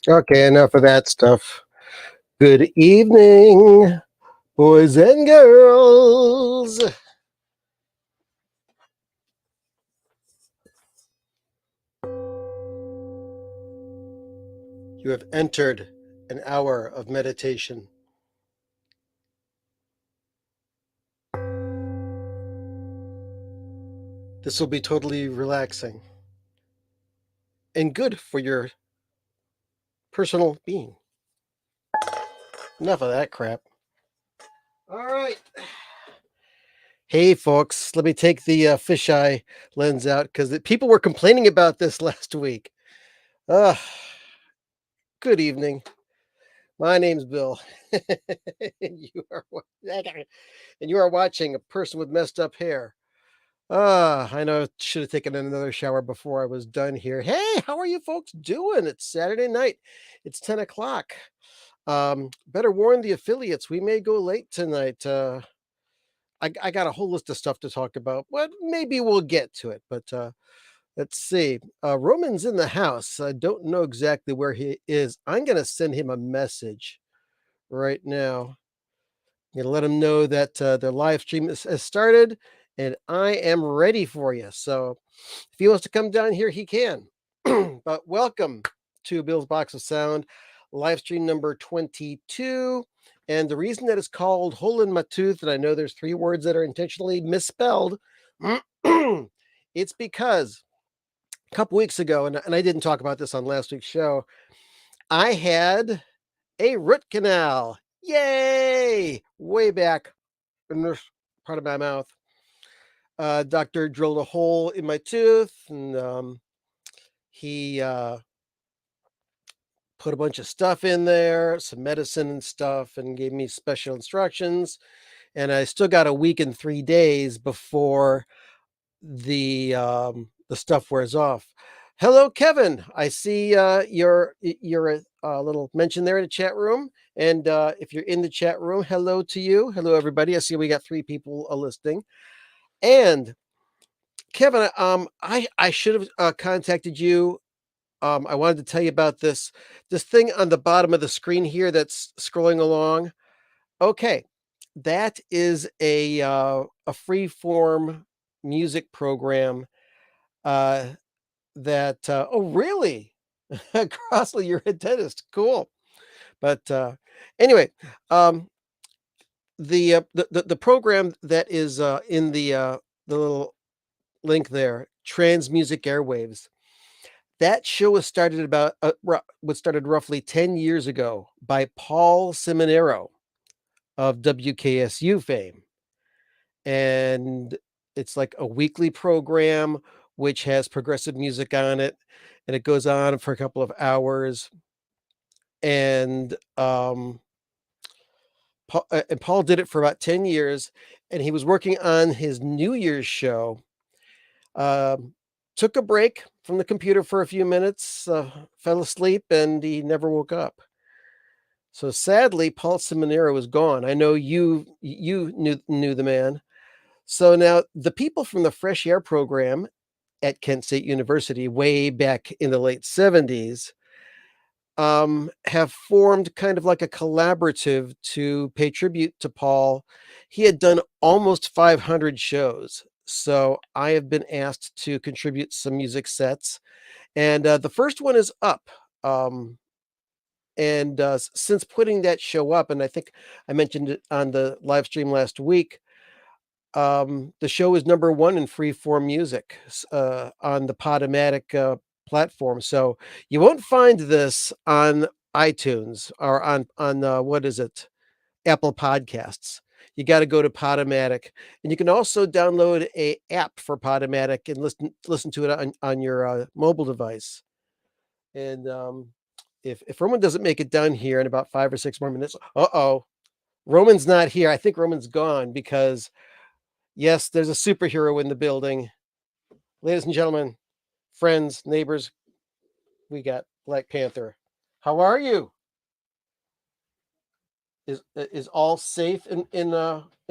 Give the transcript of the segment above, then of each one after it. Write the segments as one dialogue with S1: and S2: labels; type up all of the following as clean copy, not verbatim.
S1: Okay, enough of that stuff. Good evening, boys and girls. You have entered an hour of meditation. This will be totally relaxing and good for your personal being. Enough of that crap. All right. Hey, folks, let me take the fisheye lens out because people were complaining about this last week. Good evening. My name's Bill, and you are watching a person with messed up hair. I know I should have taken another shower before I was done here. Hey, how are you folks doing? It's Saturday night. It's 10 o'clock. Better warn the affiliates. We may go late tonight. I got a whole list of stuff to talk about. Well, maybe we'll get to it, but let's see. Roman's in the house. I don't know exactly where he is. I'm going to send him a message right now. I'm going to let him know that the live stream has started and I am ready for you. So if he wants to come down here, he can. But welcome to Bill's Box of Sound, live stream number 22. And the reason that it's called Hole in My Tooth, and I know there's 3 words that are intentionally misspelled, it's because a couple weeks ago, and I didn't talk about this on last week's show, I had a root canal. Yay! Way back in this part of my mouth. Doctor drilled a hole in my tooth, and he put a bunch of stuff in there, some medicine and stuff, and gave me special instructions. And I still got a week and 3 days before the stuff wears off. Hello, Kevin. I see your little mention there in the chat room. And if you're in the chat room, hello to you. Hello, everybody. I see we got 3 people listening. And Kevin, I should have contacted you. I wanted to tell you about this thing on the bottom of the screen here that's scrolling along. Okay, that is a free form music program. That oh really? Crossley, you're a dentist. Cool. But anyway, the program that is in the little link there, Trans Music Airwaves. That show was started started roughly 10 years ago by Paul Seminero of WKSU fame. And it's like a weekly program which has progressive music on it, and it goes on for a couple of hours. And Paul did it for about 10 years, and he was working on his New Year's show. Took a break from the computer for a few minutes, fell asleep, and he never woke up. So sadly, Paul Seminero is gone. I know you knew the man. So now the people from the Fresh Air program at Kent State University way back in the late 70s, have formed kind of like a collaborative to pay tribute to Paul. He had done almost 500 shows. So I have been asked to contribute some music sets. And the first one is up. Um, and since putting that show up, and I think I mentioned it on the live stream last week, the show is number one in freeform music on the Podomatic platform. So you won't find this on iTunes or on what is it, Apple Podcasts. You got to go to Podomatic, and you can also download a app for Podomatic and listen to it on your mobile device. And if Roman doesn't make it down here in about 5 or 6 more minutes, Roman's not here. I think Roman's gone because yes, there's a superhero in the building. Ladies and gentlemen, friends, neighbors, we got Black Panther. How are you? Is all safe in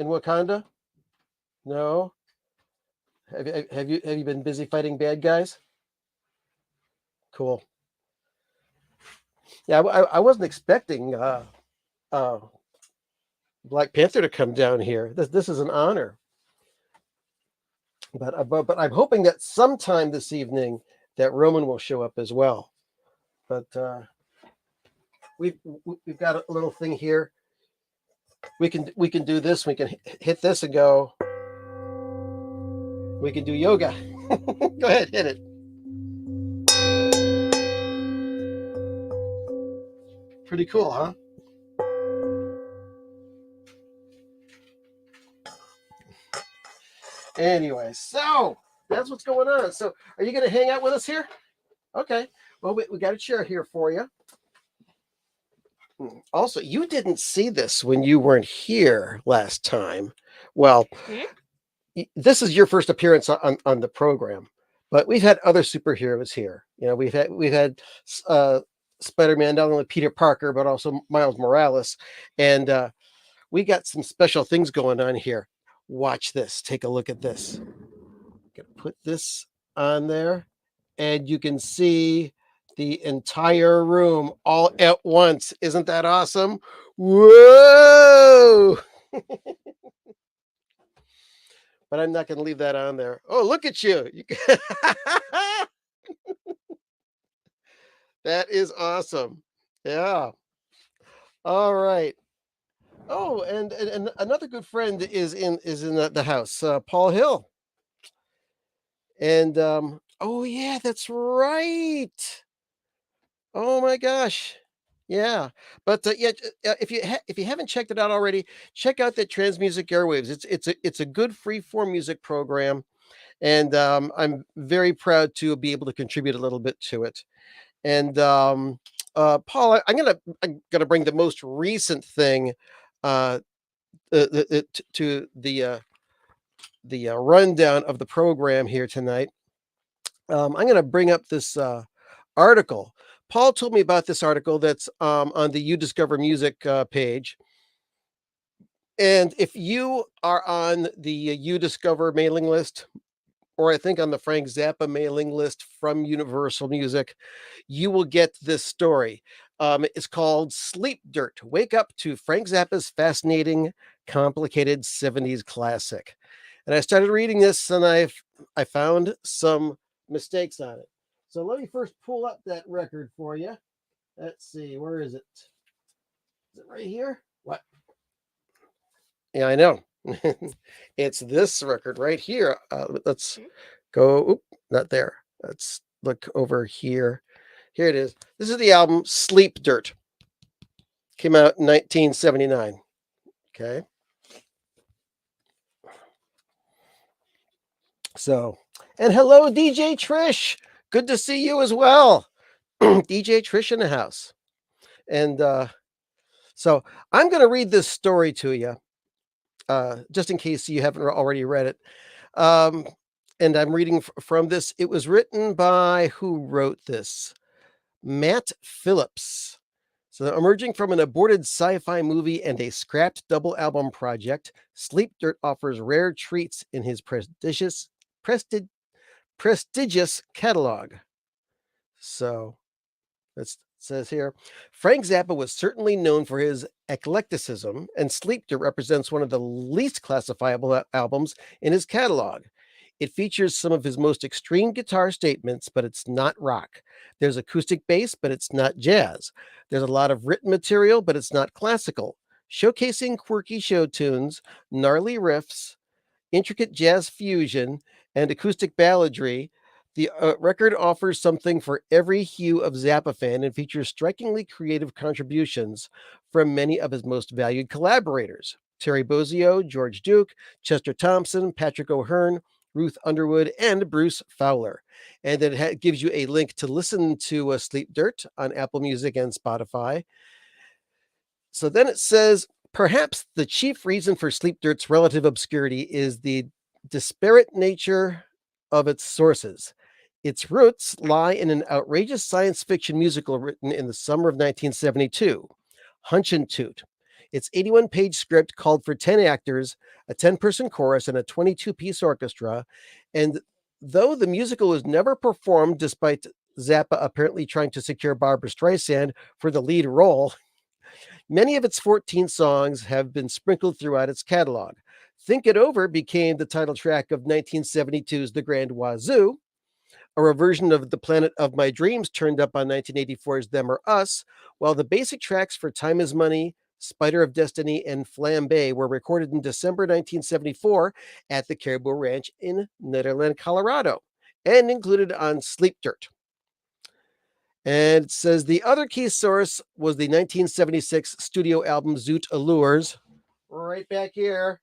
S1: Wakanda? No. Have you been busy fighting bad guys? Cool. Yeah, I wasn't expecting Black Panther to come down here. This is an honor. But I'm hoping that sometime this evening that Roman will show up as well. But we've got a little thing here. We can do this. We can hit this and go. We can do yoga. Go ahead, hit it. Pretty cool, huh? Anyway, so that's what's going on. So are you going to hang out with us here? Okay. Well, we got a chair here for you. Also, you didn't see this when you weren't here last time. Well, this is your first appearance on the program, but we've had other superheroes here. You know, we've had Spider-Man, not only Peter Parker, but also Miles Morales. And we got some special things going on here. Watch this. Take a look at this. Gonna put this on there, and you can see the entire room all at once. Isn't that awesome? Whoa! But I'm not going to leave that on there. Oh, look at you. That is awesome. Yeah. All right. Oh, and another good friend is in the house, Paul Hill. And oh yeah, that's right. Oh my gosh. Yeah. But yeah, if you haven't checked it out already, check out that Trans Music Airwaves. It's a good free form music program, and I'm very proud to be able to contribute a little bit to it. And Paul, I'm gonna bring the most recent thing uh, to the rundown of the program here tonight. I'm going to bring up this article. Paul told me about this article that's on the You Discover Music page. And if you are on the You Discover mailing list, or I think on the Frank Zappa mailing list from Universal Music, you will get this story. It's called Sleep Dirt. Wake up to Frank Zappa's fascinating, complicated 70s classic. And I started reading this and I found some mistakes on it. So let me first pull up that record for you. Let's see, where is it? Is it right here? What? Yeah, I know. It's this record right here. Let's go. Oop, not there. Let's look over here. Here it is. This is the album Sleep Dirt. Came out in 1979. Okay. So, and hello, DJ Trish. Good to see you as well. DJ Trish in the house. And so I'm going to read this story to you, just in case you haven't already read it. And I'm reading from this. It was written by who wrote this? Matt Phillips. So, emerging from an aborted sci-fi movie and a scrapped double album project, Sleep Dirt offers rare treats in his prestigious catalog. So it says here, Frank Zappa was certainly known for his eclecticism, and Sleepter represents one of the least classifiable albums in his catalog. It features some of his most extreme guitar statements, but it's not rock. There's acoustic bass, but it's not jazz. There's a lot of written material, but it's not classical. Showcasing quirky show tunes, gnarly riffs, intricate jazz fusion, and acoustic balladry, the record offers something for every hue of Zappa fan and features strikingly creative contributions from many of his most valued collaborators: Terry Bozzio, George Duke, Chester Thompson, Patrick O'Hearn, Ruth Underwood, and Bruce Fowler. And then it gives you a link to listen to Sleep Dirt on Apple Music and Spotify. So then it says, perhaps the chief reason for Sleep Dirt's relative obscurity is the disparate nature of its sources. Its roots lie in an outrageous science fiction musical written in the summer of 1972, Hunch and Toot. Its 81-page script called for 10 actors, a 10-person chorus, and a 22-piece orchestra. And though the musical was never performed, despite Zappa apparently trying to secure Barbara Streisand for the lead role, many of its 14 songs have been sprinkled throughout its catalog. Think It Over became the title track of 1972's The Grand Wazoo. A reversion of The Planet of My Dreams turned up on 1984's Them or Us, while the basic tracks for Time is Money, Spider of Destiny, and Flambe were recorded in December 1974 at the Caribou Ranch in Nederland, Colorado, and included on Sleep Dirt. And it says the other key source was the 1976 studio album Zoot Allures, right back here,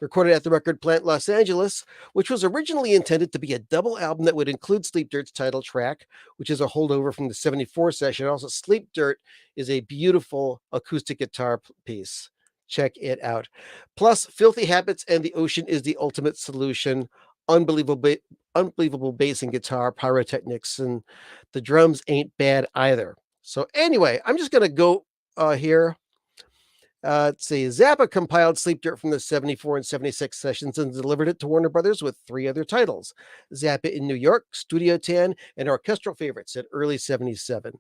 S1: recorded at the Record Plant Los Angeles, which was originally intended to be a double album that would include Sleep Dirt's title track, which is a holdover from the 74 session. Also, Sleep Dirt is a beautiful acoustic guitar piece. Check it out. Plus, Filthy Habits and The Ocean is the Ultimate Solution. Unbelievable bass and guitar, pyrotechnics, and the drums ain't bad either. So anyway, I'm just going to go here. Let's see. Zappa compiled Sleep Dirt from the 74 and 76 sessions and delivered it to Warner Brothers with 3 other titles: Zappa in New York, Studio 10, and Orchestral Favorites at early 77.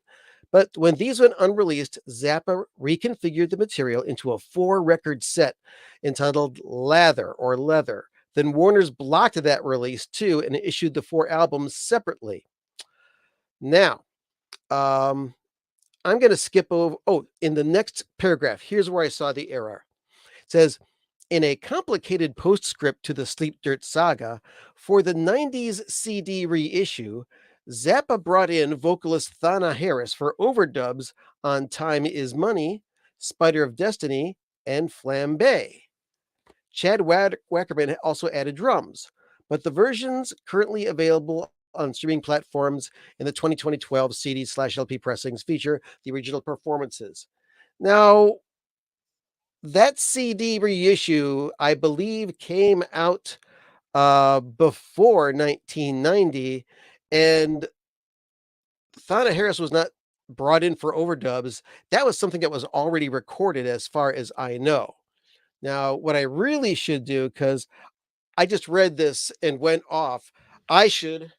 S1: But when these went unreleased, Zappa reconfigured the material into a 4-record set entitled Lather or Leather. Then Warner's blocked that release too and issued the 4 albums separately. Now, I'm going to skip over. Oh, in the next paragraph, here's where I saw the error. It says, in a complicated postscript to the Sleep Dirt saga, for the 90s CD reissue, Zappa brought in vocalist Thana Harris for overdubs on Time is Money, Spider of Destiny, and Flambe. Chad Wackerman also added drums, but the versions currently available on streaming platforms in the 2012 CD/LP pressings feature the original performances. Now, that CD reissue, I believe, came out before 1990, and Thana Harris was not brought in for overdubs. That was something that was already recorded, as far as I know. Now, what I really should do, because I just read this and went off, I should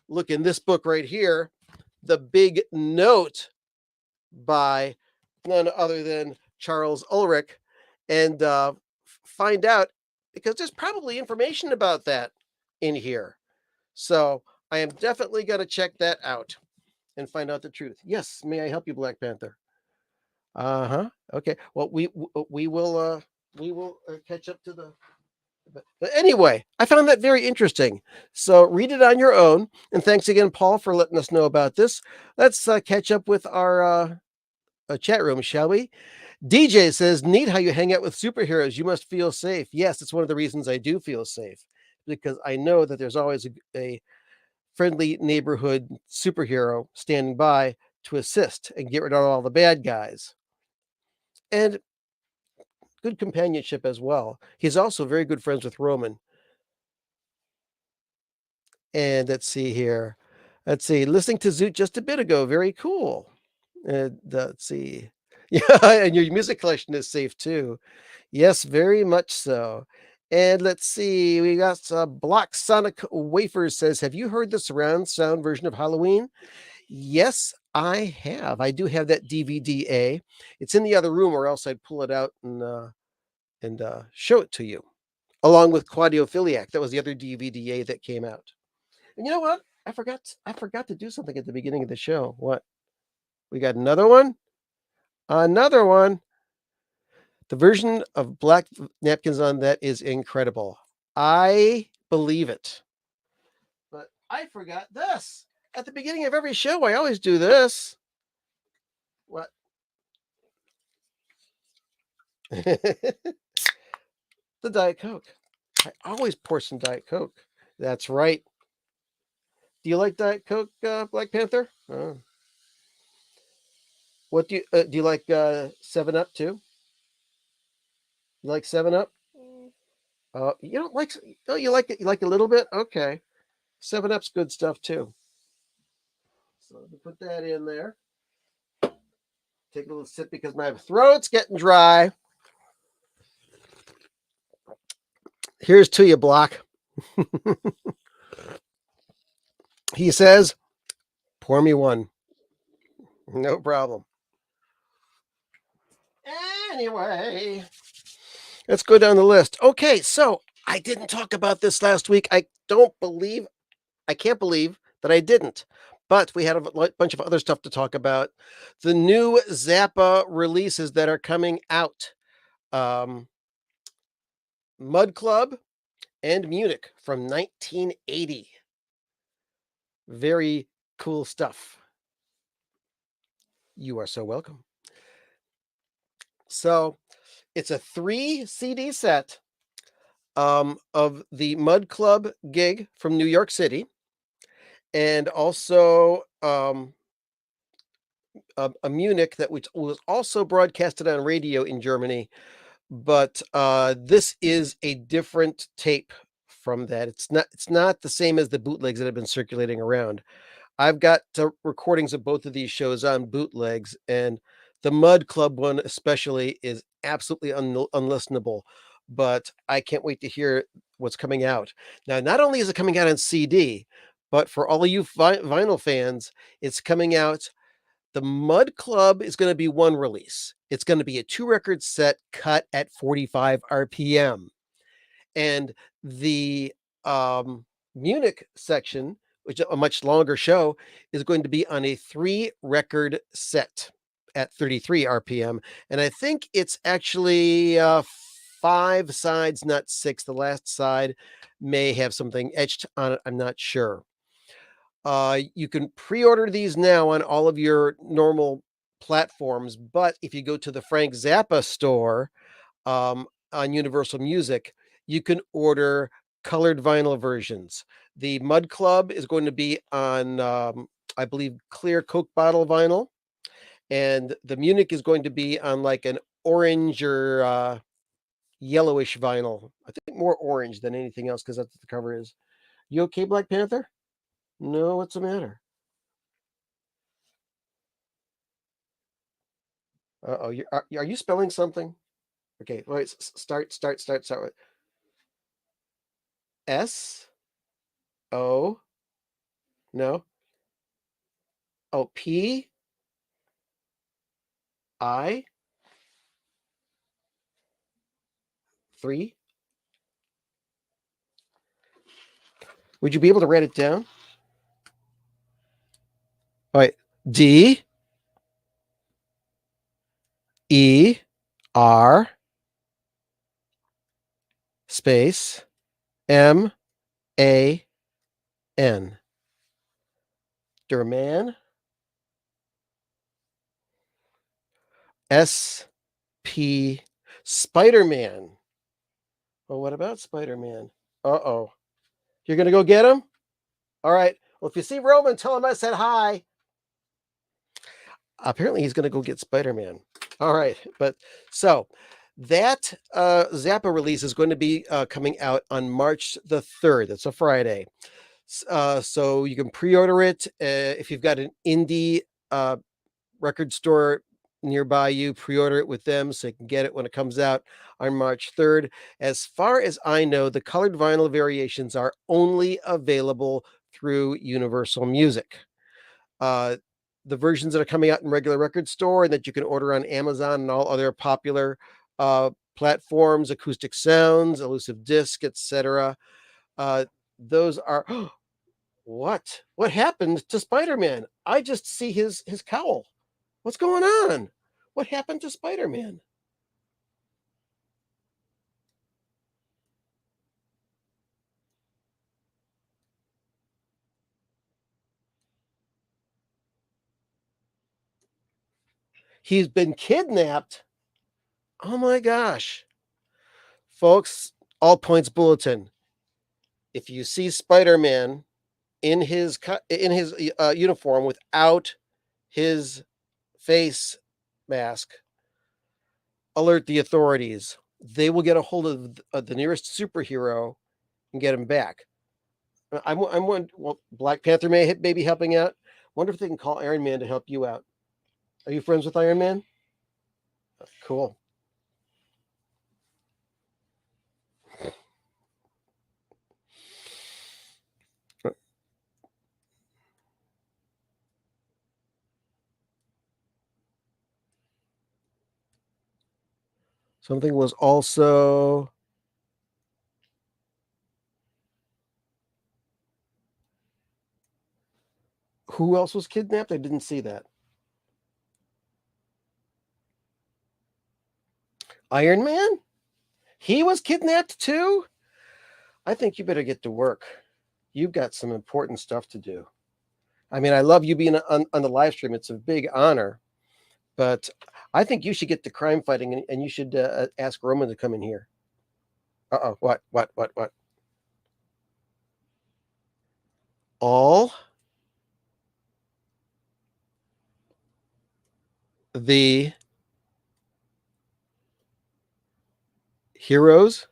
S1: look in this book right here, The Big Note by none other than Charles Ulrich, and find out, because there's probably information about that in here. So I am definitely going to check that out and find out the truth. Yes, may I help you, Black Panther? Uh-huh. Okay. Well, we will catch up to the. But anyway, I found that very interesting. So read it on your own. And thanks again, Paul, for letting us know about this. Let's catch up with our chat room, shall we? DJ says, neat how you hang out with superheroes. You must feel safe. Yes, it's one of the reasons I do feel safe, because I know that there's always a friendly neighborhood superhero standing by to assist and get rid of all the bad guys. And good companionship as well. He's also very good friends with Roman. And let's see here. Let's see. Listening to Zoot just a bit ago. Very cool. And let's see. Yeah, and your music collection is safe too. Yes, very much so. And let's see, we got Block Sonic Wafers says, have you heard the surround sound version of Halloween? Yes, I have. I do have that DVD-A. It's in the other room, or else I'd pull it out and show it to you, along with Quadiophiliac. That was the other DVD-A that came out. And you know what? I forgot to do something at the beginning of the show. What? We got another one? Another one. The version of Black Napkins on that is incredible. I believe it. But I forgot this. At the beginning of every show, I always do this. What? The Diet Coke. I always pour some Diet Coke. That's right. Do you like Diet Coke, Black Panther? What do you like? 7 Up too? You like 7 Up? You don't like? Oh, you like it? You like a little bit? Okay. 7 Up's good stuff too. So let me put that in there. Take a little sip because my throat's getting dry. Here's to you, Block. He says, pour me one. No problem. Anyway, let's go down the list. Okay, so I didn't talk about this last week. I can't believe that I didn't. But we had a bunch of other stuff to talk about. The new Zappa releases that are coming out. Mud Club and Munich from 1980. Very cool stuff. You are so welcome. So it's a 3 CD set of the Mud Club gig from New York City, and also a Munich that was also broadcasted on radio in Germany. But this is a different tape from that. It's not the same as the bootlegs that have been circulating around. I've got recordings of both of these shows on bootlegs, and the Mud Club one especially is absolutely unlistenable. But I can't wait to hear what's coming out. Now, not only is it coming out on CD, but for all of you vinyl fans, it's coming out. The Mud Club is going to be one release. It's going to be a 2-record set cut at 45 RPM. And the Munich section, which is a much longer show, is going to be on a 3-record set at 33 RPM. And I think it's actually 5 sides, not 6. The last side may have something etched on it. I'm not sure. You can pre-order these now on all of your normal platforms, but if you go to the Frank Zappa store on Universal Music, you can order colored vinyl versions. The Mud Club is going to be on, I believe, clear Coke bottle vinyl, and the Munich is going to be on like an orange or yellowish vinyl. I think more orange than anything else because that's what the cover is. You okay, Black Panther? No, what's the matter? Uh-oh, are you spelling something? Okay, wait, start with S O, no. Oh, P I 3. Would you be able to write it down? All right, D E R space M A N. Derman. S P Spider-Man. Well, what about Spider-Man? Uh-oh. You're gonna go get him? All right. Well, if you see Roman, tell him I said hi. Apparently he's gonna go get Spider-Man. All right, but so that Zappa release is going to be coming out on March the 3rd. That's a Friday. So you can pre-order it if you've got an indie record store nearby you, pre-order it with them so you can get it when it comes out on March 3rd. As far as I know, the colored vinyl variations are only available through Universal Music. Uh, the versions that are coming out in regular record store and that you can order on Amazon and all other popular platforms, Acoustic Sounds, Elusive Disc, etc. Uh, those are what? What happened to Spider-Man? I just see his cowl. What's going on? What happened to Spider-Man? He's been kidnapped. Oh my gosh. Folks, all points bulletin. If you see Spider-Man in his uniform without his face mask, alert the authorities. They will get a hold of the nearest superhero and get him back. I'm one. Well, Black Panther may be helping out. Wonder if they can call Iron Man to help you out. Are you friends with Iron Man? Cool. Something was also who else was kidnapped? I didn't see that. Iron Man? He was kidnapped too? I think you better get to work. You've got some important stuff to do. I mean, I love you being on the live stream. It's a big honor, but I think you should get to crime fighting and you should ask Roman to come in here. Uh-oh, what? All the heroes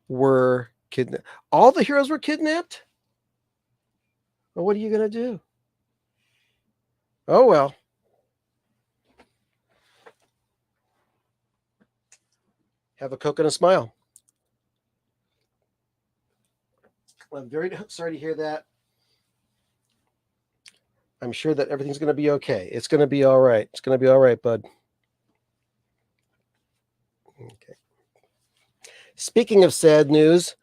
S1: were kidnapped. All the heroes were kidnapped? Well, what are you going to do? Oh, well. Have a Coke and a smile. I'm very sorry to hear that. I'm sure that everything's going to be okay. It's going to be all right. It's going to be all right, bud. Okay. Speaking of sad news,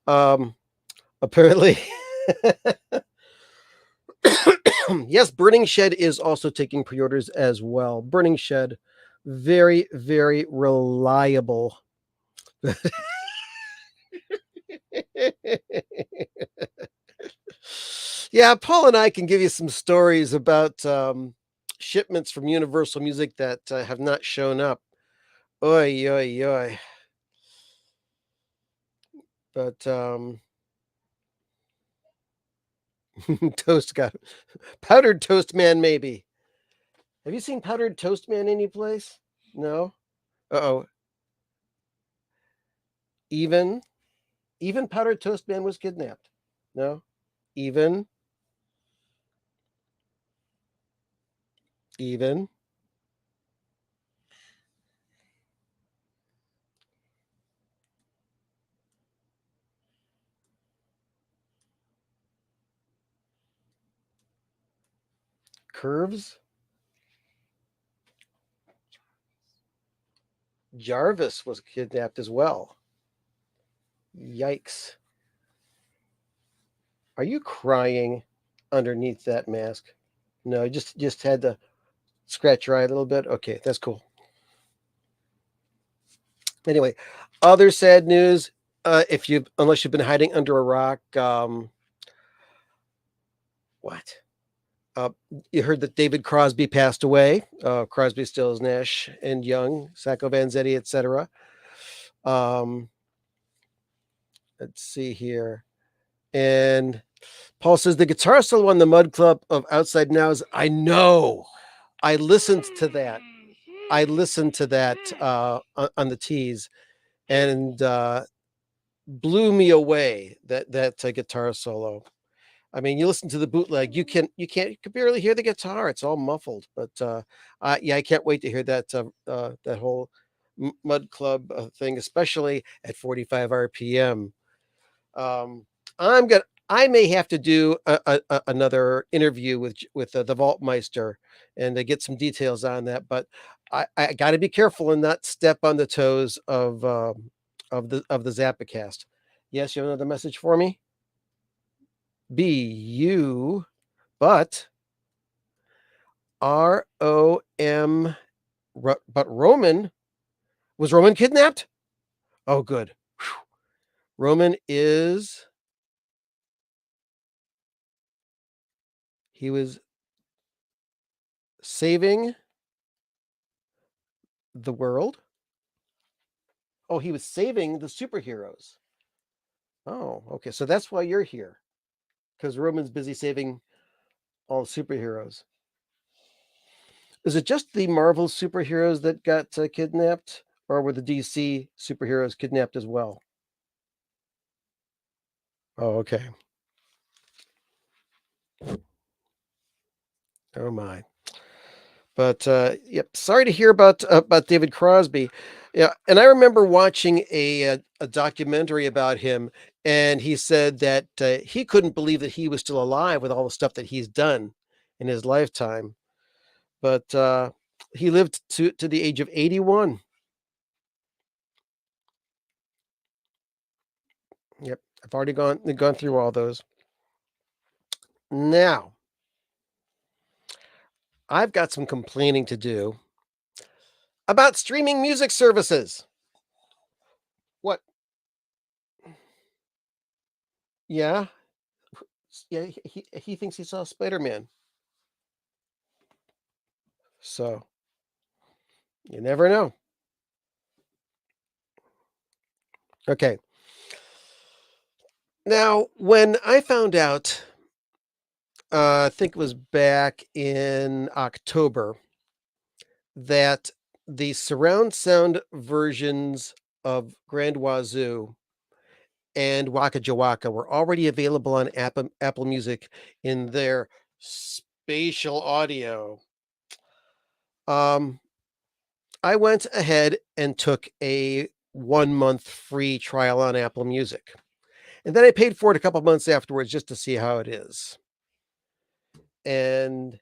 S1: apparently, yes, Burning Shed is also taking pre-orders as well. Burning Shed, very, very reliable. Yeah, Paul and I can give you some stories about shipments from Universal Music that have not shown up. Oy, oy, oy. But Toast got Powdered Toast Man, maybe. Have you seen Powdered Toast Man any place? No? Uh-oh. Even Powdered Toast Man was kidnapped. No? Even Curves? Jarvis was kidnapped as well. Yikes. Are you crying underneath that mask? No, just had to scratch your eye a little bit. Okay, that's cool. Anyway, other sad news. Unless you've been hiding under a rock, what? You heard that David Crosby passed away. Crosby, Stills, Nash, and Young, Sacco Vanzetti, etc. Let's see here. And Paul says the guitar solo on the Mud Club of Outside Now is. I know. I listened to that. On the tease, and blew me away. That guitar solo. I mean, you listen to the bootleg, you can barely hear the guitar. It's all muffled. But yeah, I can't wait to hear that whole Mud Club thing, especially at 45 RPM. Um, I'm gonna. I may have to do another interview with the Vaultmeister and to get some details on that. But I got to be careful and not step on the toes of the Zappacast. Yes, you have another message for me? BU, but ROM. But Roman, was Roman kidnapped? Oh, good. Whew. Roman is. He was saving the world. Oh, he was saving the superheroes. Oh, okay. So that's why you're here, because Roman's busy saving all the superheroes. Is it just the Marvel superheroes that got kidnapped, or were the DC superheroes kidnapped as well? Oh, okay. Oh my. But yep, sorry to hear about David Crosby. Yeah, and I remember watching a documentary about him, and he said that he couldn't believe that he was still alive with all the stuff that he's done in his lifetime. But he lived to the age of 81. Yep, I've already gone through all those. Now, I've got some complaining to do about streaming music services. What? Yeah, yeah. He thinks he saw Spider-Man. So you never know. Okay. Now, when I found out, I think it was back in October, that the surround sound versions of Grand Wazoo and Waka Jawaka were already available on Apple Music in their spatial audio. Um, I went ahead and took a 1 month free trial on Apple Music. And then I paid for it a couple months afterwards just to see how it is. And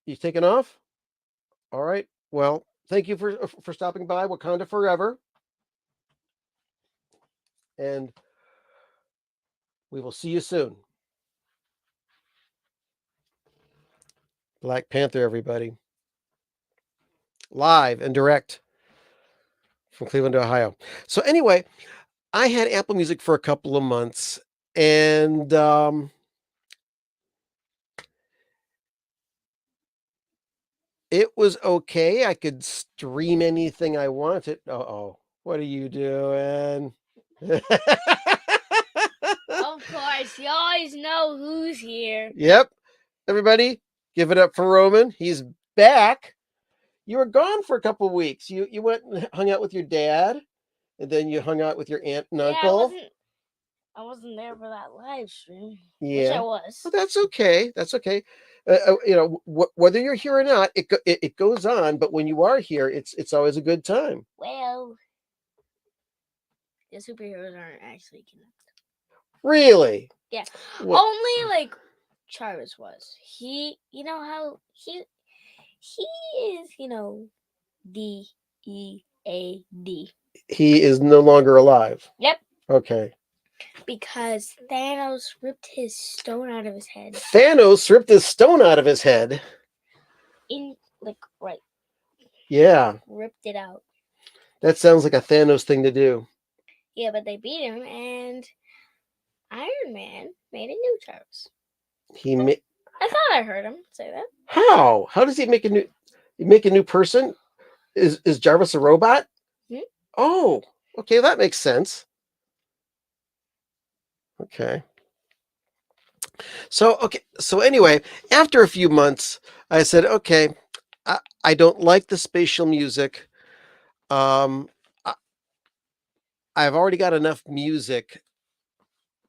S1: you taking off? All right. Well, thank you for stopping by Wakanda Forever. And we will see you soon. Black Panther, everybody. Live and direct from Cleveland, Ohio. So anyway, I had Apple Music for a couple of months, and it was okay. I could stream anything I wanted. Uh-oh. What are you doing?
S2: Of course, you always know who's here.
S1: Yep. Everybody, give it up for Roman. He's back. You were gone for a couple of weeks. You went and hung out with your dad, and then you hung out with your aunt and
S2: Yeah,
S1: uncle.
S2: I wasn't there for that live stream. Wish I
S1: Yeah.
S2: was.
S1: Well, that's okay. That's okay. You know, whether you're here or not, it goes on. But when you are here, it's always a good time.
S2: Well, the superheroes aren't actually connected.
S1: Really?
S2: Yeah.
S1: What?
S2: Only like Jarvis was. You know how he is, DEAD.
S1: He is no longer alive.
S2: Yep.
S1: Okay.
S2: Because Thanos ripped his stone out of his head.
S1: Thanos ripped his stone out of his head.
S2: Right.
S1: Yeah.
S2: Ripped it out.
S1: That sounds like a Thanos thing to do.
S2: Yeah, but they beat him, and Iron Man made a new Jarvis. I thought I heard him say that.
S1: How? How does he make a new person? Is Jarvis a robot?
S2: Hmm?
S1: Oh, okay, that makes sense. Okay. So anyway, after a few months, I said, okay, I don't like the spatial music. Um, I've already got enough music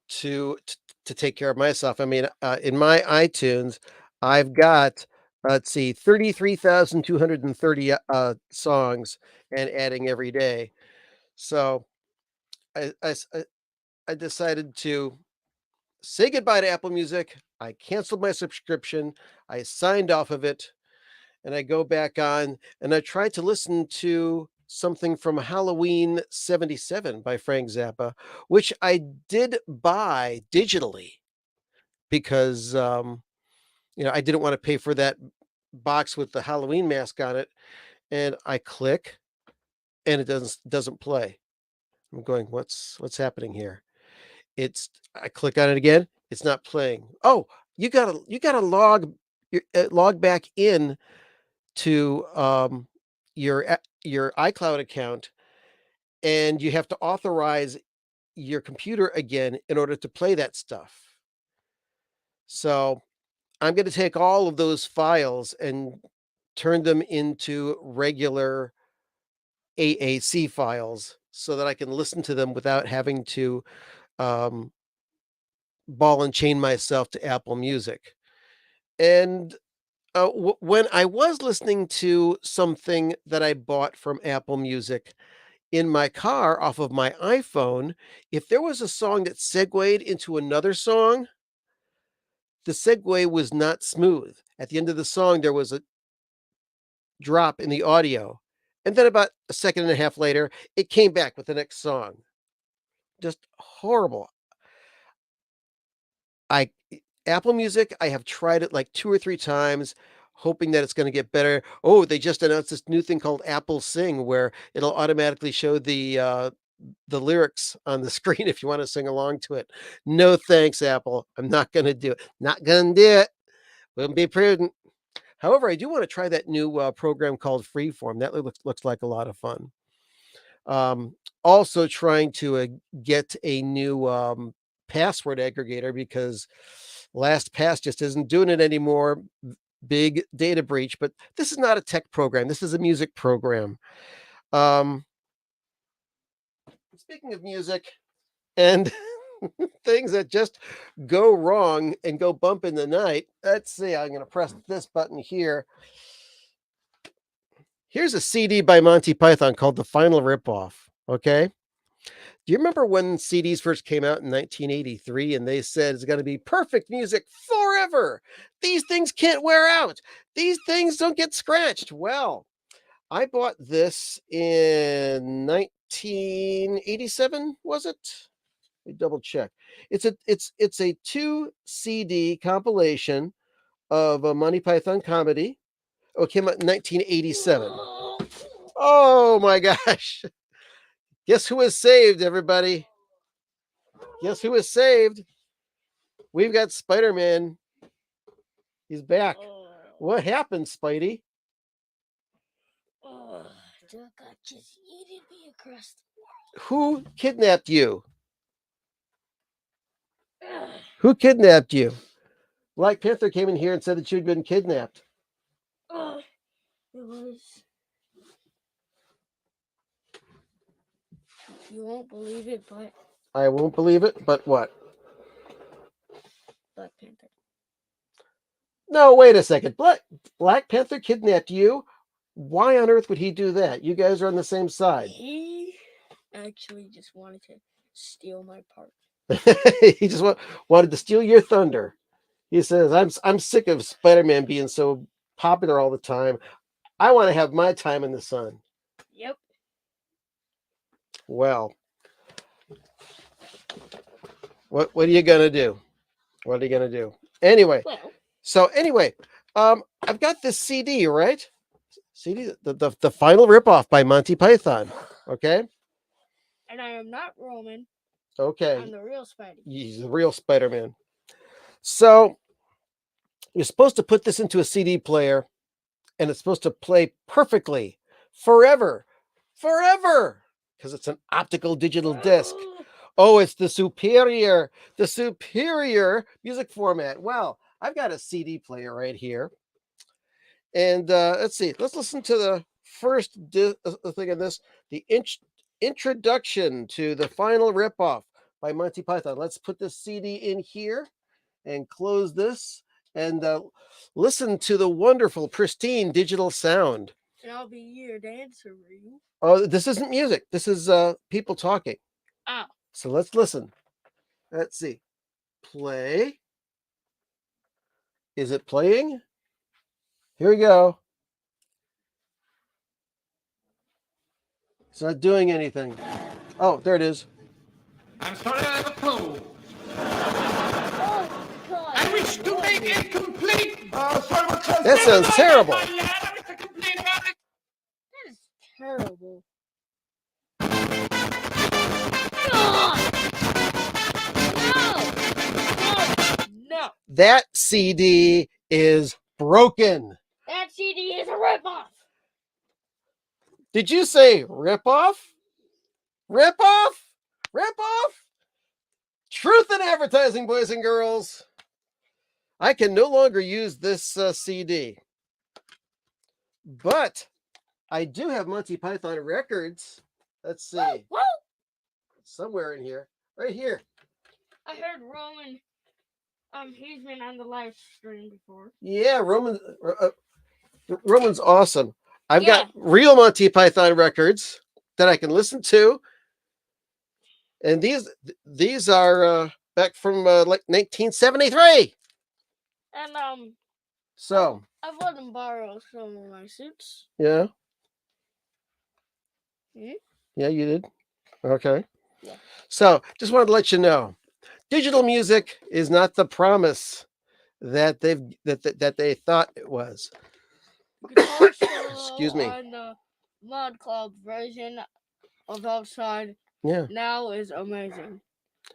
S1: to to take care of myself. I mean, in my iTunes, I've got, let's see, 33,230 songs and adding every day. So I, I s- I decided to say goodbye to Apple Music. I canceled my subscription. I signed off of it, and I go back on and I tried to listen to something from Halloween 77 by Frank Zappa, which I did buy digitally because I didn't want to pay for that box with the Halloween mask on it. And I click and it doesn't play. I'm going, what's happening here? I click on it again, it's not playing. Oh, you gotta log back in to your iCloud account, and you have to authorize your computer again in order to play that stuff. So I'm going to take all of those files and turn them into regular AAC files so that I can listen to them without having to um, ball and chain myself to Apple Music. And when I was listening to something that I bought from Apple Music in my car off of my iPhone, if there was a song that segued into another song, the segue was not smooth. At the end of the song, there was a drop in the audio. And then about a second and a half later, it came back with the next song. Just horrible. I Apple Music, I have tried it like 2 or 3 times, hoping that it's gonna get better. Oh, they just announced this new thing called Apple Sing, where it'll automatically show the lyrics on the screen if you wanna sing along to it. No thanks, Apple. I'm not gonna do it. Not gonna do it. Wouldn't be prudent. However, I do wanna try that new, program called Freeform. That looks like a lot of fun. Also trying to, get a new, password aggregator because LastPass just isn't doing it anymore. Big data breach, but this is not a tech program. This is a music program. Um, Speaking of music and things that just go wrong and go bump in the night, let's see. I'm going to press this button here. Here's a CD by Monty Python called The Final Ripoff. Okay. Do you remember when CDs first came out in 1983 and they said it's going to be perfect music forever? These things can't wear out. These things don't get scratched. Well, I bought this in 1987, was it? Let me double check. It's a 2 CD compilation of a Monty Python comedy. Oh, it came out in 1987. Oh my gosh. Guess who was saved, everybody? Guess who was saved? We've got Spider-Man. He's back. What happened, Spidey?
S2: Duck just yeeted me across the
S1: Who kidnapped you? Who kidnapped you? Black Panther came in here and said that you'd been kidnapped.
S2: It was. You won't believe it, but
S1: I won't believe it, but what?
S2: Black Panther.
S1: No, wait a second. Black Panther kidnapped you? Why on earth would he do that? You guys are on the same side.
S2: He actually just wanted to steal my part.
S1: He just wanted to steal your thunder. He says, I'm sick of Spider-Man being so popular all the time. I want to have my time in the sun.
S2: Yep.
S1: Well, what are you gonna do? What are you gonna do? Anyway, I've got this CD, right? CD, the final ripoff by Monty Python. Okay.
S2: And I am not Roman.
S1: Okay.
S2: I'm the real Spidey.
S1: He's the real Spider-Man. So you're supposed to put this into a CD player, and it's supposed to play perfectly, forever, because it's an optical digital disc. Oh, it's the superior music format. Well, I've got a CD player right here. And let's see, let's listen to the first thing on this, the introduction to the final ripoff by Monty Python. Let's put this CD in here and close this and listen to the wonderful, pristine digital sound.
S2: And I'll be your dancer for you.
S1: Oh, this isn't music. This is people talking.
S2: Oh.
S1: So let's listen. Let's see. Play. Is it playing? Here we go. It's not doing anything. Oh, there it is.
S3: I'm sorry I have a cold.
S2: Oh, God.
S3: I wish to make it complete. Oh, sorry, what's that?
S1: That sounds terrible.
S3: I wish to complain about it.
S2: That is terrible. No.
S1: That CD is broken.
S2: That CD is a ripoff.
S1: Did you say ripoff? Ripoff? Ripoff? Truth in advertising, boys and girls. I can no longer use this CD. But I do have Monty Python records. Let's see.
S2: Woo!
S1: Somewhere in here. Right here.
S2: I heard Roman. He's been on the live stream before.
S1: Yeah, Roman's awesome. I've got real Monty Python records that I can listen to. And these are back from like 1973.
S2: And
S1: so
S2: I've let him borrow some of my suits.
S1: Yeah.
S2: Hmm?
S1: Yeah, you did. Okay.
S2: Yeah.
S1: So just wanted to let you know, digital music is not the promise that they thought it was. Excuse me.
S2: On the Mod Club version of Outside.
S1: Yeah.
S2: Now is amazing.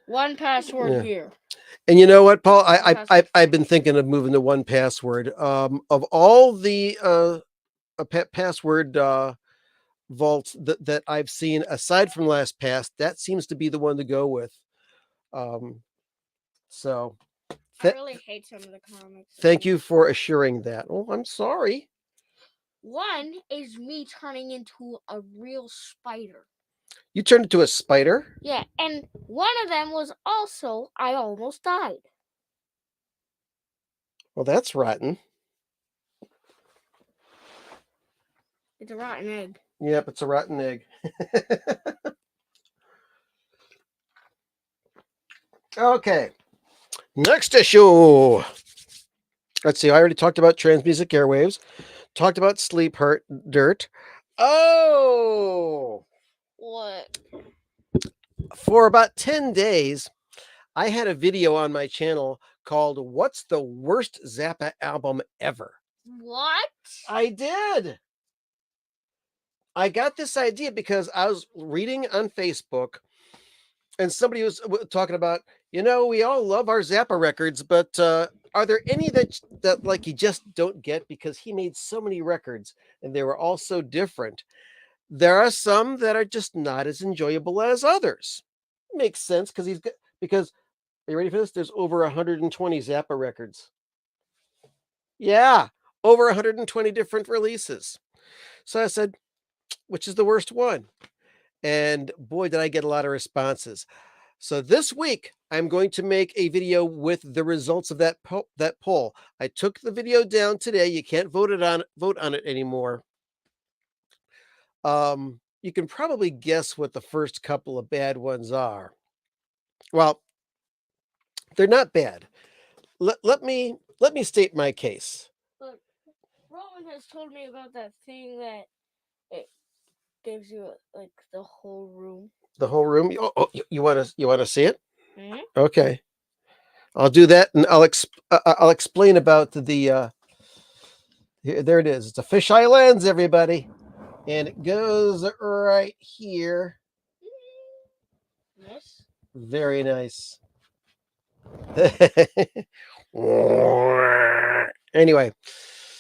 S2: One password here.
S1: And you know what, Paul? I've been thinking of moving to one password. Of all the password vaults that I've seen, aside from LastPass, that seems to be the one to go with. So
S2: I really hate some of the comics.
S1: Thank you for assuring that. Oh, I'm sorry.
S2: One is me turning into a real spider.
S1: You turned into a spider?
S2: Yeah, and one of them was also I almost died.
S1: Well, that's rotten.
S2: It's a rotten egg.
S1: Yep, it's a rotten egg. Okay. Next issue. Let's see. I already talked about Transmusic Airwaves. Talked about Sleep Dirt. Oh!
S2: What?
S1: For about 10 days, I had a video on my channel called What's the Worst Zappa Album Ever?
S2: What?
S1: I did. I got this idea because I was reading on Facebook and somebody was talking about, we all love our Zappa records, but are there any that like you just don't get because he made so many records and they were all so different? There are some that are just not as enjoyable as others. Makes sense because are you ready for this? There's over 120 Zappa records. Yeah, over 120 different releases. So I said, which is the worst one? And boy, did I get a lot of responses. So this week, I'm going to make a video with the results of that poll. I took the video down today. You can't vote on it anymore. You can probably guess what the first couple of bad ones are. Well, they're not bad. Let me state my case.
S2: Look, Roman has told me about that thing that it gives you like the whole room. The whole room?
S1: You want to see it?
S2: Mm-hmm.
S1: Okay, I'll do that, and I'll explain about the. There it is. It's a fisheye lens, everybody, and it goes right here.
S2: Yes.
S1: Very nice. Anyway,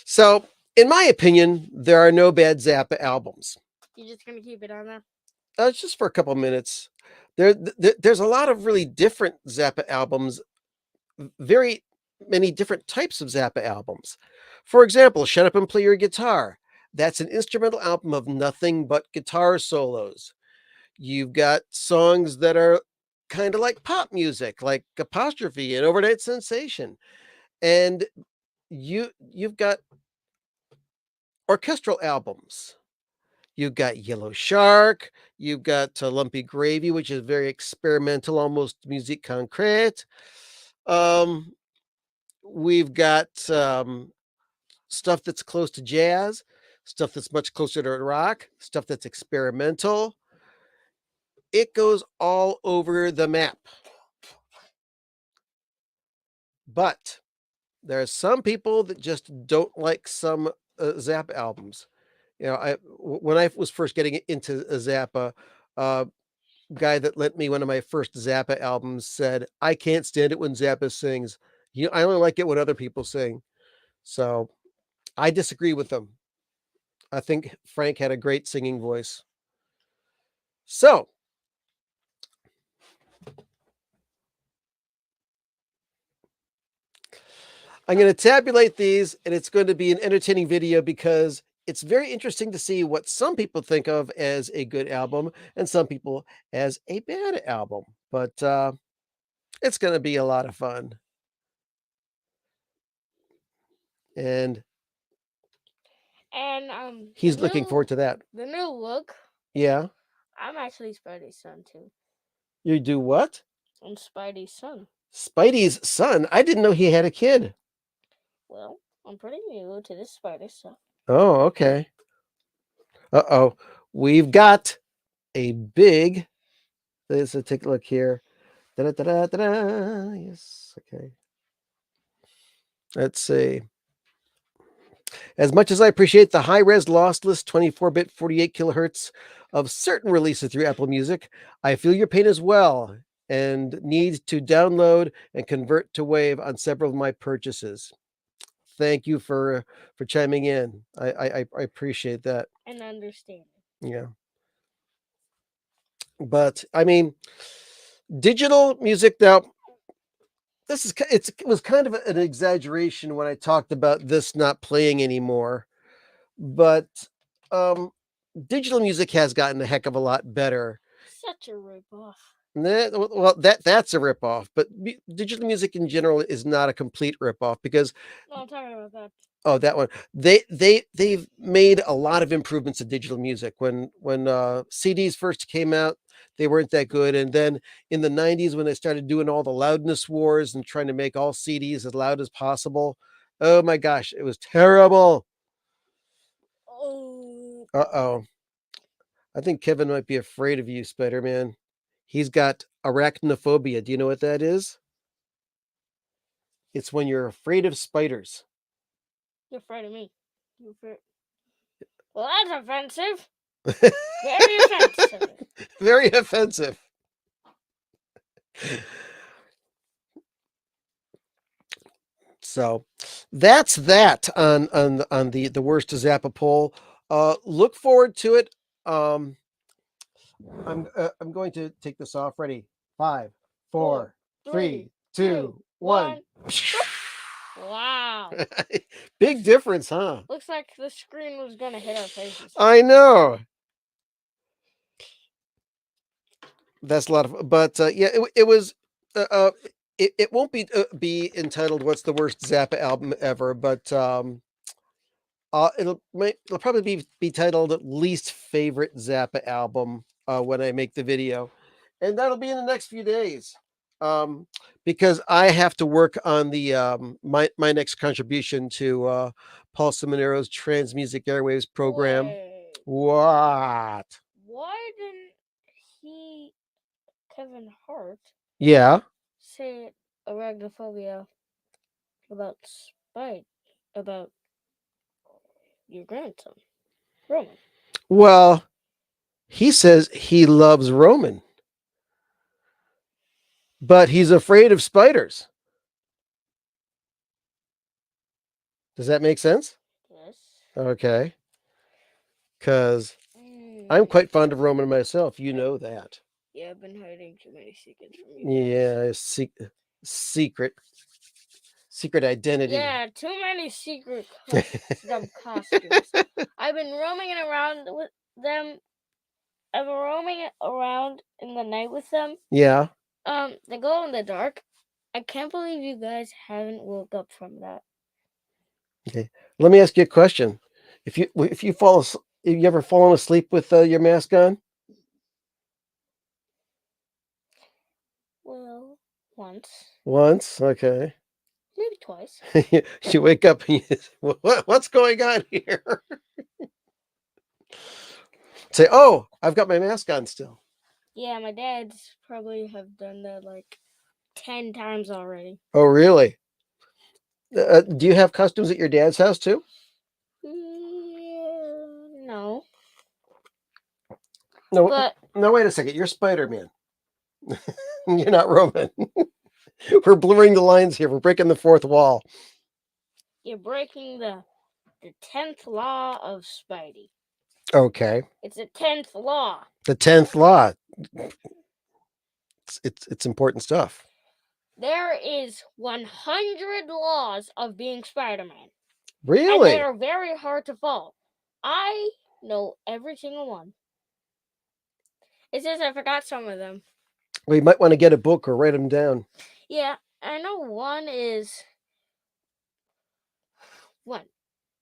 S1: so in my opinion, there are no bad Zappa albums.
S2: You're just gonna keep it on there?
S1: It's just for a couple minutes. There's a lot of really different Zappa albums, very many different types of Zappa albums. For example, Shut Up and Play Your Guitar. That's an instrumental album of nothing but guitar solos. You've got songs that are kind of like pop music, like Apostrophe and Overnight Sensation. And you've got orchestral albums. You've got Yellow Shark, you've got Lumpy Gravy, which is very experimental, almost musique concrète. We've got stuff that's close to jazz, stuff that's much closer to rock, stuff that's experimental. It goes all over the map. But there are some people that just don't like some Zappa albums. When I was first getting into Zappa, uh, guy that lent me one of my first Zappa albums said, "I can't stand it when Zappa sings. I only like it when other people sing." So I disagree with them. I think Frank had a great singing voice. So I'm going to tabulate these, and it's going to be an entertaining video because it's very interesting to see what some people think of as a good album and some people as a bad album. But it's going to be a lot of fun. And he's looking forward to that.
S2: The new look.
S1: Yeah.
S2: I'm actually Spidey's son too.
S1: You do what?
S2: I'm Spidey's son.
S1: Spidey's son? I didn't know he had a kid.
S2: Well, I'm pretty new to this Spider stuff.
S1: Oh, okay. Uh-oh. We've got a big... Let's take a look here. Da-da-da-da-da-da. Yes, okay. Let's see. As much as I appreciate the high-res lossless 24-bit 48 kilohertz of certain releases through Apple Music, I feel your pain as well and need to download and convert to WAV on several of my purchases. Thank you for chiming in. I appreciate that.
S2: And understanding.
S1: Yeah. But I mean, digital music now, it was kind of an exaggeration when I talked about this not playing anymore, but digital music has gotten a heck of a lot better.
S2: Such a ripoff.
S1: Well, that's a ripoff, but digital music in general is not a complete ripoff because
S2: No, I'm talking about that.
S1: Oh, that one. They've made a lot of improvements to digital music. When CDs first came out, they weren't that good, and then in the 90s when they started doing all the loudness wars and trying to make all CDs as loud as possible, oh my gosh, it was terrible.
S2: Oh.
S1: Uh-oh. I think Kevin might be afraid of you, Spider-Man. He's got arachnophobia. Do you know what that is? It's when you're afraid of spiders.
S2: You're afraid of me. Well, that's offensive. Very offensive.
S1: Very offensive. So that's that on the worst Zappa poll. Look forward to it. I'm going to take this off. Ready? 5, 4, 3, 2, 1.
S2: Wow.
S1: Big difference, huh?
S2: Looks like the screen was gonna hit our faces.
S1: I know. That's a lot of, but yeah, it was. It won't be entitled "What's the Worst Zappa Album Ever," but it'll probably be titled "Least Favorite Zappa Album" when I make the video, and that'll be in the next few days. Because I have to work on the my next contribution to Paul Simonero's Trans Music Airwaves program.
S2: Wait.
S1: What?
S2: Why didn't Kevin Hart,
S1: Yeah,
S2: say arachnophobia about about your grandson, Roman?
S1: well, he says he loves Roman, but he's afraid of spiders. Does that make sense?
S2: Yes.
S1: Okay. Because I'm quite fond of Roman myself. You know that.
S2: Yeah, I've been hiding too many secrets from you.
S1: Yeah, secret identity.
S2: Yeah, too many secret costumes. I've been roaming around with them. I've been roaming around in the night with them.
S1: Yeah.
S2: The glow in the dark. I can't believe you guys haven't woke up from that.
S1: Okay. Let me ask you a question. If you have you ever fallen asleep with your mask on?
S2: Well, once,
S1: Once, okay.
S2: maybe twice.
S1: You wake up and you what's going on here? Say, oh, I've got my mask on still.
S2: Yeah, my dad's probably have done that like 10 times already.
S1: Oh, really? Do you have costumes at your dad's house too?
S2: Yeah, no.
S1: No,
S2: But
S1: no. Wait a second. You're Spider-Man. You're not Roman. We're blurring the lines here. We're breaking the fourth wall.
S2: you're breaking the 10th law of Spidey.
S1: Okay.
S2: It's a 10th law.
S1: The 10th law. It's important stuff.
S2: There is 100 laws of being Spider-Man. And
S1: Really?
S2: they are very hard to follow. I know every single one. It's just I forgot some of them.
S1: Well, you might want to get a book or write them down.
S2: Yeah, I know one is... One,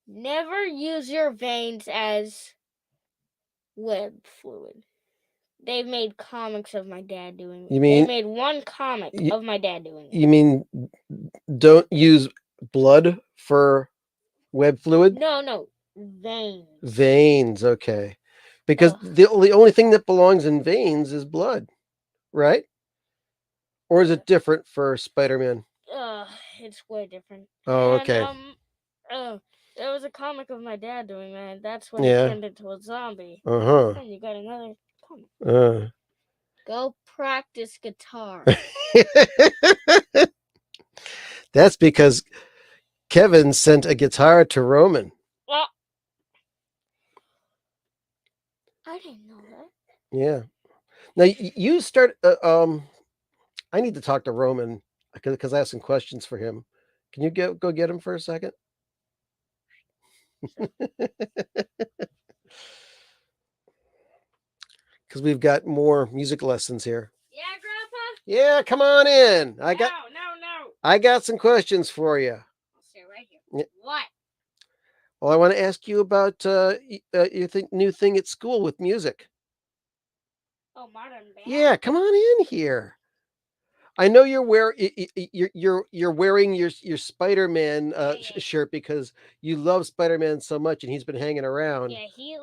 S2: never use your veins as web fluid. They've made comics of my dad doing it.
S1: You mean-
S2: They made one comic of my dad doing it.
S1: You mean don't use blood for web fluid?
S2: No, veins.
S1: Veins, okay. Because
S2: Ugh.
S1: the only thing that belongs in veins is blood, right? Or is it different for Spider-Man?
S2: It's way different.
S1: Oh,
S2: And,
S1: okay.
S2: there was a comic of my dad doing that, and that's when
S1: Yeah.
S2: he turned into a zombie.
S1: Uh-huh.
S2: And you got another comic.
S1: Uh.
S2: Go practice guitar.
S1: That's because Kevin sent a guitar to Roman.
S2: Well, I didn't know that.
S1: Yeah. Now you start. I need to talk to Roman because I have some questions for him. Can you go get him for a second? Because we've got more music lessons here.
S2: Yeah, Grandpa?
S1: Yeah, come on in.
S2: No.
S1: I got some questions for you.
S2: I'll stay right here.
S1: Yeah.
S2: What?
S1: Well, I want to ask you about your new thing at school with music.
S2: Oh, modern band?
S1: Yeah, come on in here. I know you're wearing your Spider-Man
S2: Yeah.
S1: shirt because you love Spider-Man so much, and he's been hanging around.
S2: Yeah, he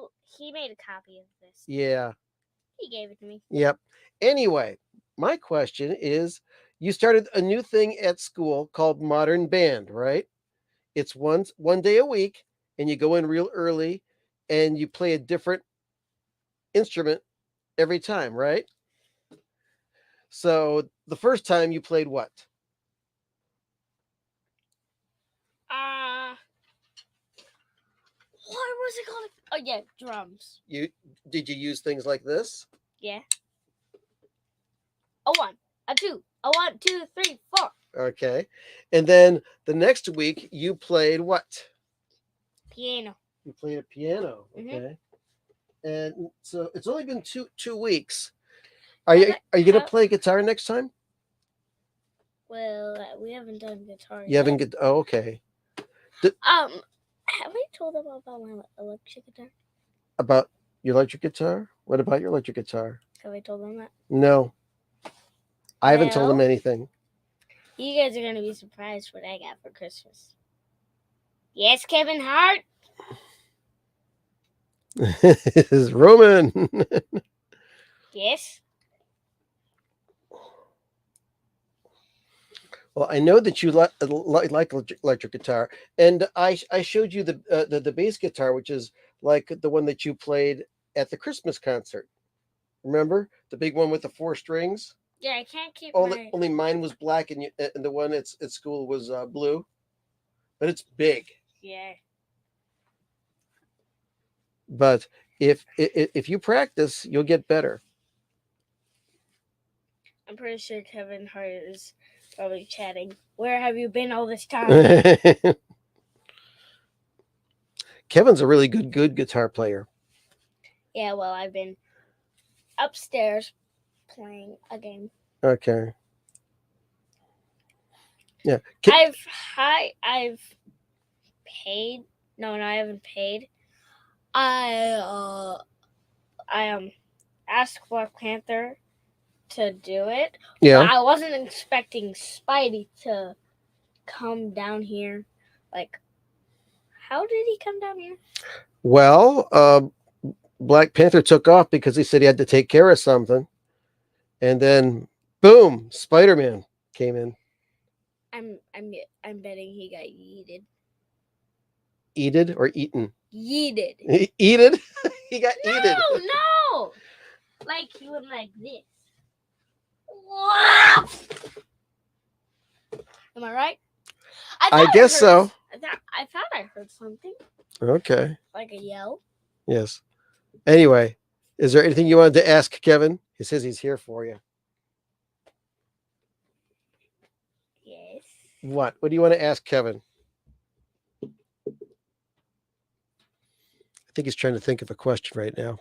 S2: made a copy of this.
S1: Yeah.
S2: He gave it to me.
S1: Yep. Anyway, my question is, you started a new thing at school called Modern Band, right? It's one day a week, and you go in real early, and you play a different instrument every time, right? So the first time you played what?
S2: What was it called? Oh yeah, drums.
S1: Did you use things like this?
S2: Yeah. A 1, a 2, a 1, 2, 3, 4.
S1: Okay. And then the next week you played what?
S2: Piano.
S1: You played a piano. Okay. And so it's only been two weeks. Are you gonna play guitar next time?
S2: Well, we haven't done guitar
S1: You haven't get. Oh, okay.
S2: Have I told them about my electric guitar?
S1: About your electric guitar? What about your electric guitar?
S2: Have I told them that?
S1: No. I haven't told them
S2: Well,
S1: anything.
S2: You guys are gonna be surprised what I got for Christmas. Yes, Kevin Hart.
S1: This is Roman.
S2: Yes.
S1: Well, I know that you like electric guitar, and I showed you the bass guitar, which is like the one that you played at the Christmas concert. Remember the big one with the 4 strings?
S2: Yeah, I can't keep
S1: Only mine was black, and the one at school was blue, but it's big.
S2: Yeah.
S1: But if you practice, you'll get better.
S2: I'm pretty sure Kevin Hart is probably chatting. Where have you been all this time?
S1: Kevin's a really good guitar player.
S2: Yeah, well, I've been upstairs playing a game.
S1: Okay. Yeah.
S2: I've paid. No, I haven't paid. I asked Black Panther to do it.
S1: Yeah.
S2: But I wasn't expecting Spidey to come down here. Like, how did he come down here?
S1: Well, Black Panther took off because he said he had to take care of something, and then boom, Spider-Man came in.
S2: I'm betting he got yeeted.
S1: Eated or eaten?
S2: Yeeted.
S1: Eated? He got eated.
S2: No. Like he went like this. Wow. Am I right?
S1: I guess so.
S2: I thought I heard something.
S1: Okay.
S2: Like a yell.
S1: Yes. Anyway, is there anything you wanted to ask Kevin? He says he's here for you.
S2: Yes.
S1: What? What do you want to ask Kevin? I think he's trying to think of a question right now.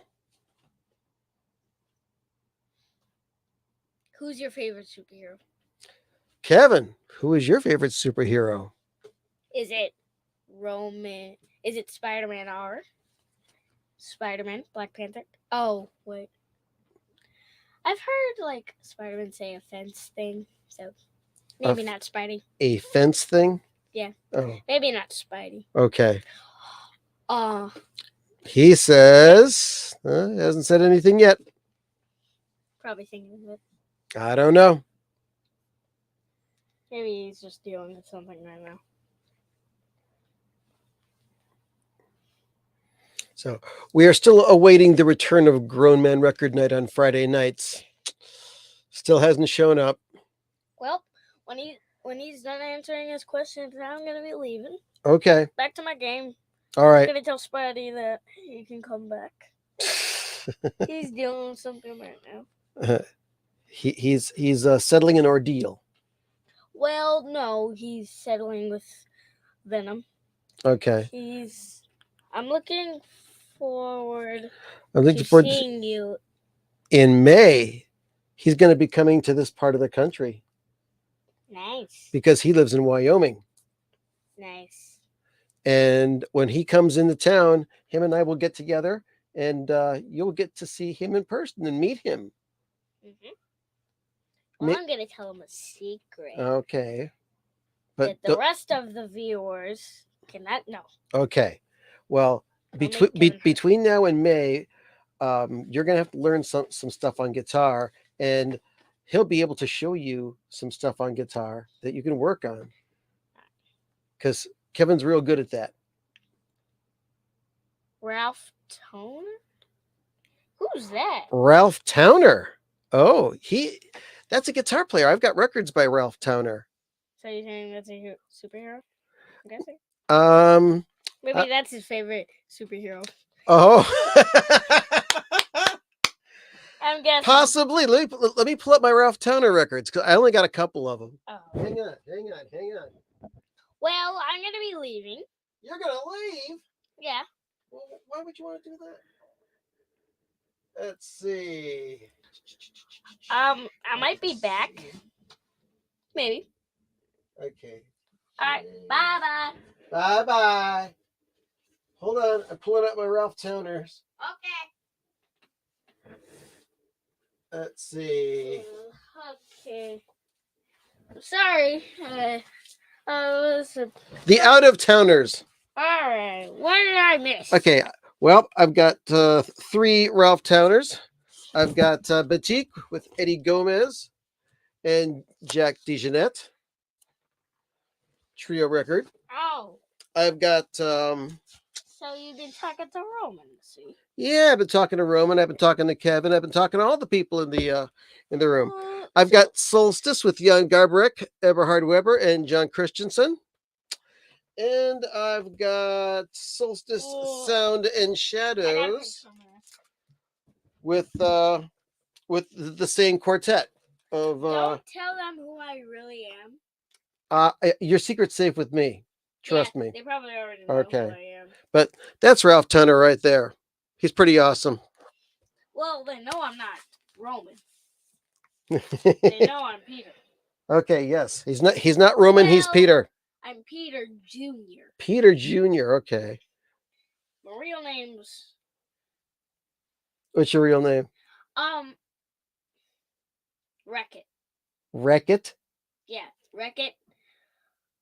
S2: Who's your favorite superhero?
S1: Kevin, who is your favorite superhero?
S2: Is it Roman? Is it Spider-Man or Spider-Man, Black Panther? Oh, wait. I've heard like Spider-Man say a fence thing, so maybe not Spidey.
S1: A fence thing?
S2: Yeah.
S1: Oh.
S2: Maybe not Spidey.
S1: Okay. He says, hasn't said anything yet.
S2: Probably thinking of it.
S1: I don't know.
S2: Maybe he's just dealing with something right now.
S1: So we are still awaiting the return of Grown Man Record Night on Friday nights. Still hasn't shown up.
S2: Well, when he's done answering his questions, I'm gonna be leaving.
S1: Okay.
S2: Back to my game.
S1: All right.
S2: I'm gonna tell Spidey that he can come back. He's dealing with something right now.
S1: He's settling an ordeal.
S2: Well, no, he's settling with Venom.
S1: Okay.
S2: I'm looking forward
S1: to
S2: seeing you
S1: in May. He's going to be coming to this part of the country.
S2: Nice.
S1: Because he lives in Wyoming.
S2: Nice.
S1: And when he comes into town, him and I will get together, and you'll get to see him in person and meet him.
S2: Mm-hmm. Well, I'm going to tell him a secret.
S1: Okay. But
S2: that the rest of the viewers cannot know.
S1: Okay. Well, between now and May, you're going to have to learn some stuff on guitar, and he'll be able to show you some stuff on guitar that you can work on. Because Kevin's real good at that.
S2: Ralph Towner? Who's that?
S1: Ralph Towner. Oh, that's a guitar player. I've got records by Ralph Towner.
S2: So you're saying that's a superhero? I'm guessing. Maybe that's his favorite superhero.
S1: Oh.
S2: I'm guessing.
S1: Possibly. Let me pull up my Ralph Towner records, because I only got a couple of them.
S2: Oh.
S1: Hang on.
S2: Well, I'm going to be leaving.
S1: You're going to leave?
S2: Yeah.
S1: Well, why would you want to do that? Let's see.
S2: I might be back. Maybe.
S1: Okay.
S2: All right. Bye-bye.
S1: Bye-bye. Hold on. I'm pulling out my Ralph Towners.
S2: Okay.
S1: Let's see.
S2: Okay. Sorry.
S1: The out-of-towners.
S2: All right. What did I miss?
S1: Okay. Well, I've got 3 Ralph Towners. I've got Batik with Eddie Gomez and Jack DeJohnette. Trio record.
S2: Oh.
S1: I've got
S2: So you've been talking to Roman, see?
S1: Yeah, I've been talking to Roman, I've been talking to Kevin, I've been talking to all the people in the room. I've got Solstice with Jan Garbarek, Eberhard Weber, and John Christensen. And I've got Solstice Sound and Shadows with the same quartet of
S2: Don't tell them who I really am.
S1: Your secret's safe with me. Trust me.
S2: They probably already know who I am.
S1: But that's Ralph Towner right there. He's pretty awesome.
S2: Well, they know I'm not Roman. They know I'm Peter.
S1: Okay, yes. He's not Roman, he's
S2: Well,
S1: Peter.
S2: I'm Peter Jr.
S1: Peter Jr., okay.
S2: My real name's
S1: What's your real name?
S2: Wreck-It.
S1: Wreck-It?
S2: Yeah, Wreck-It.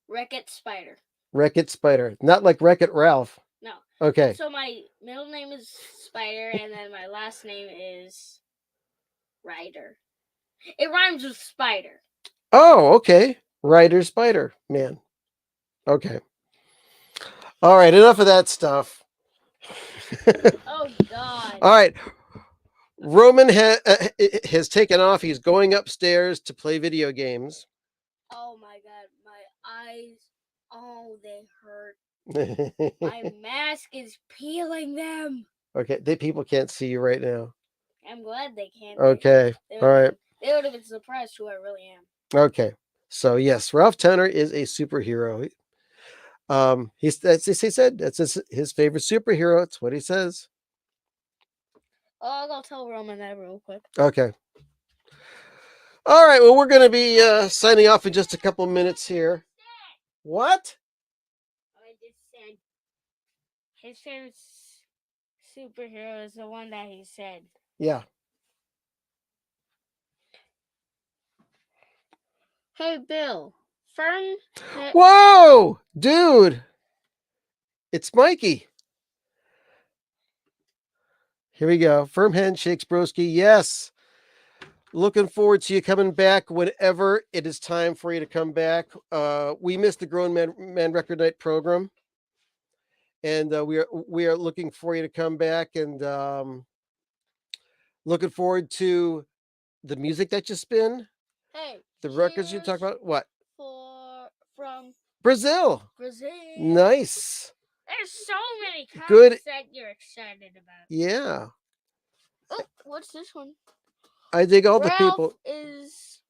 S2: Wreck-It Spider.
S1: Wreck-It Spider. Not like Wreck-It Ralph.
S2: No.
S1: Okay.
S2: So my middle name is Spider, and then my last name is Ryder. It rhymes with spider.
S1: Oh, okay. Ryder Spider Man. Okay. All right, enough of that stuff.
S2: Oh God.
S1: All right. Roman has taken off. He's going upstairs to play video games.
S2: Oh my God, my eyes. Oh, they hurt. My mask is peeling them.
S1: Okay, people can't see you right now.
S2: I'm glad they can't.
S1: Okay, all right.
S2: They would have been surprised who I really am.
S1: Okay, so yes, Ralph Tanner is a superhero. He said that's his favorite superhero. It's what he says.
S2: Oh, I'll go tell Roman that real quick.
S1: Okay. All right. Well, we're going to be signing off in just a couple minutes here. What?
S2: I just said his favorite superhero is the one that he said.
S1: Yeah.
S2: Hey, Bill. Firm.
S1: Whoa, dude. It's Mikey. Here we go. Firm handshakes, broski. Yes. Looking forward to you coming back whenever it is time for you to come back. We missed the Grown Man Record Night program, and we are looking for you to come back, and looking forward to the music that you spin.
S2: Hey,
S1: the records you talk about. What?
S2: From
S1: Brazil.
S2: Brazil.
S1: Nice.
S2: There's so many kinds
S1: Good.
S2: that you're excited about.
S1: Yeah.
S2: Oh, what's this one?
S1: I dig all the
S2: Ralph
S1: people.
S2: Is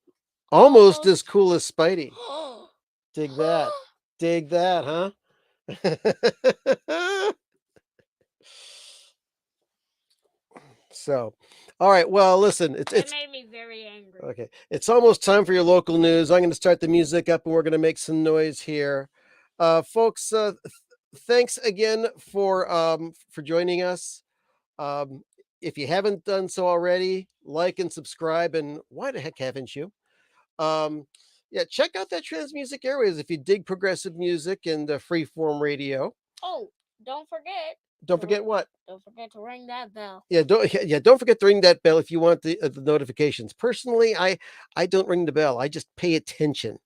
S1: almost as cool as Spidey. Dig that. Dig that, huh? So, all right. Well, listen,
S2: It made me very angry.
S1: Okay. It's almost time for your local news. I'm going to start the music up and we're going to make some noise here. Folks, thanks again for joining us. If you haven't done so already, like and subscribe, and why the heck haven't you? Yeah, check out that Trans Music Airways if you dig progressive music and freeform radio.
S2: Oh, don't forget.
S1: Don't forget what?
S2: Don't forget to ring that bell.
S1: Yeah, don't forget to ring that bell if you want the notifications. Personally, I don't ring the bell. I just pay attention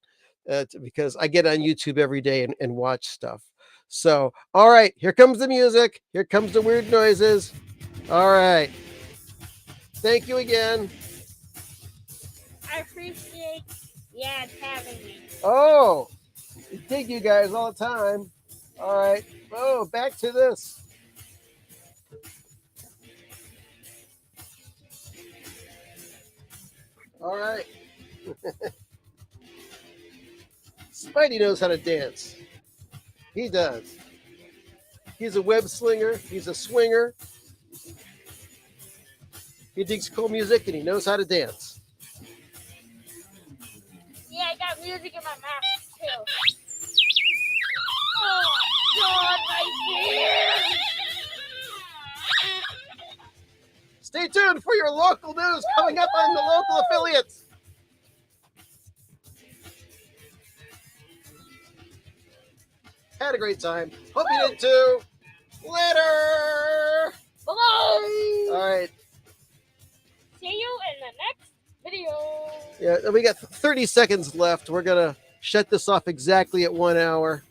S1: because I get on YouTube every day and watch stuff. So, all right, here comes the music. Here comes the weird noises. All right. Thank you again.
S2: I appreciate having me.
S1: Oh, I dig you guys all the time. All right. Oh, back to this. All right. Spidey knows how to dance. He does. He's a web slinger. He's a swinger. He digs cool music and he knows how to dance.
S2: Yeah, I got music in my mouth too. Oh God, my ears!
S1: Stay tuned for your local news coming up on the local affiliates. Had a great time. Hope you did too. Later.
S2: Bye.
S1: All right.
S2: See you in the next video.
S1: Yeah, we got 30 seconds left. We're gonna shut this off exactly at 1 hour.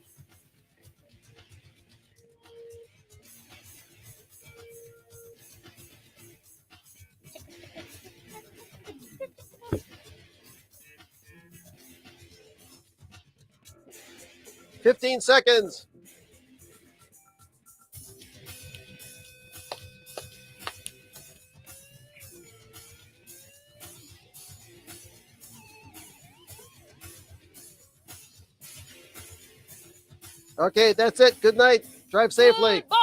S1: $15 seconds. Okay, that's it. Good night. Drive safely.
S2: Goodbye.